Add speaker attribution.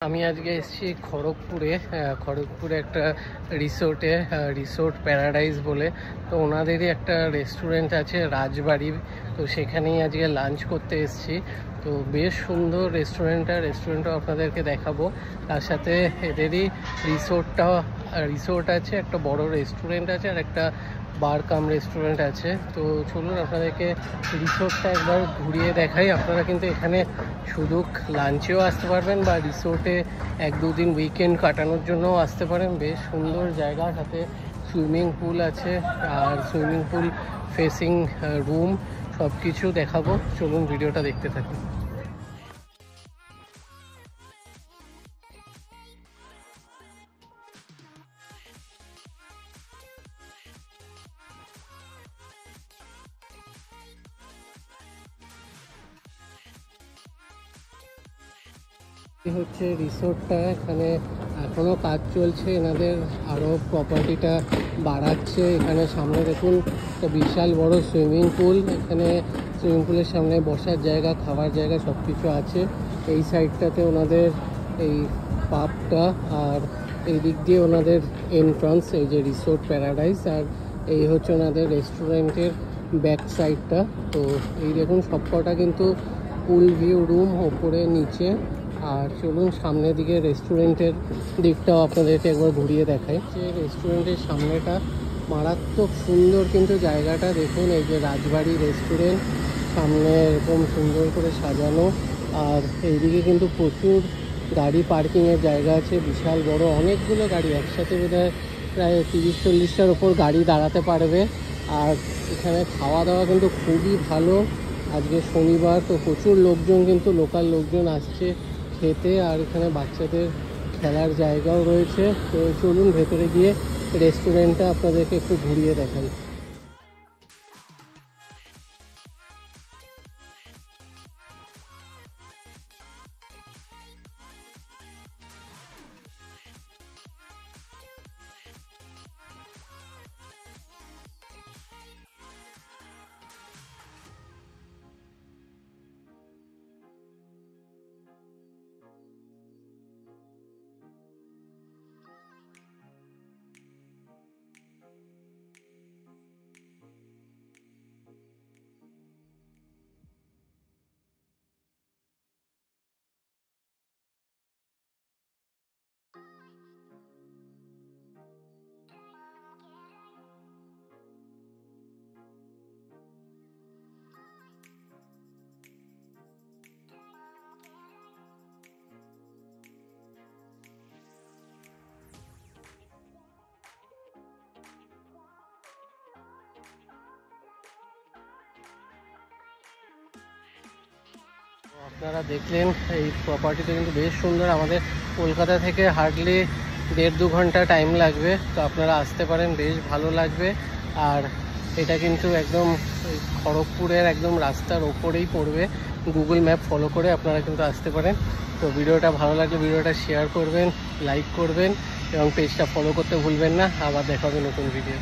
Speaker 1: আমি আজকে এসেছি খড়গপুরে একটা রিসোর্ট প্যারাডাইস বলে। তো ওনাদেরই একটা রেস্টুরেন্ট আছে রাজবাড়ির, তো সেখানেই আজকে লাঞ্চ করতে এসেছি। তো বেশ সুন্দর রেস্টুরেন্টটাও আপনাদেরকে দেখাবো। তার সাথে এদেরই রিসোর্ট আছে, একটা বড় রেস্টুরেন্ট আছে, আর একটা বার কাম রেস্টুরেন্ট আছে। তো চলুন আপনাদেরকে রিসোর্টটা একবার ঘুরিয়ে দেখাই। আপনারা কিন্তু এখানে শুধু লাঞ্চেও আসতে পারবেন বা রিসোর্টে 1-2 দিন উইকেন্ড কাটানোর জন্যও আসতে পারেন। বেশ সুন্দর জায়গা, সাথে সুইমিং পুল আছে, আর সুইমিং পুল ফেসিং রুম, সব কিছু দেখাবো। চলুন ভিডিওটা দেখতে থাকুন। হচ্ছে রিসোর্টটা, এখানে এখনো কাজ চলছে, এনাদের আরো প্রপার্টিটা বাড়াচ্ছে। এখানে সামনে দেখুন একটা বিশাল বড় সুইমিং পুল, এখানে সুইমিং পুলের সামনে বসার জায়গা, খাওয়ার জায়গা সব কিছু আছে। এই সাইডটাতে ওনাদের এই পাবটা, আর এই দিক দিয়ে ওনাদের এন্ট্রান্স, এই যে রিসোর্ট প্যারাডাইস, আর এই হচ্ছে ওনাদের রেস্টুরেন্টের ব্যাক সাইডটা। তো এই দেখুন সবকটা কিন্তু পুল ভিউ রুম, ওপরে নিচে। আর চলুন সামনের দিকে রেস্টুরেন্টের দিকটাও আপনাদেরকে একবার ঘুরিয়ে দেখাই। যে রেস্টুরেন্টের সামনেটা মারাত্মক সুন্দর, কিন্তু জায়গাটা দেখুন, এই যে রাজবাড়ি রেস্টুরেন্ট, সামনে এরকম সুন্দর করে সাজানো। আর এইদিকে কিন্তু প্রচুর গাড়ি পার্কিংয়ের জায়গা আছে, বিশাল বড় অনেকগুলো গাড়ি একসাথে, বোধহয় প্রায় 30-40টার ওপর গাড়ি দাঁড়াতে পারবে। আর এখানে খাওয়া দাওয়া কিন্তু খুবই ভালো। আজকে শনিবার, তো প্রচুর লোকজন, কিন্তু লোকাল লোকজন আসছে খেতে। আর এখানে বাচ্চাদের খেলার জায়গাও রয়েছে। তো চলুন ভেতরে গিয়ে রেস্টুরেন্টটা আপনাদেরকে একটু ঘুরিয়ে দেখাই। আপনারা দেখলেন এই প্রপার্টিটা কিন্তু বেশ সুন্দর। আমাদের কলকাতা থেকে হার্ডলি 1.5-2 ঘন্টা টাইম লাগবে। তো আপনারা আসতে পারেন, বেশ ভালো লাগবে। আর এটা কিন্তু একদম খড়গপুরের একদম রাস্তার ওপরেই পড়বে। গুগল ম্যাপ ফলো করে আপনারা কিন্তু আসতে পারেন। তো ভিডিওটা ভালো লাগলে ভিডিওটা শেয়ার করবেন, লাইক করবেন, এবং পেজটা ফলো করতে ভুলবেন না। আবার দেখা হবে নতুন ভিডিও।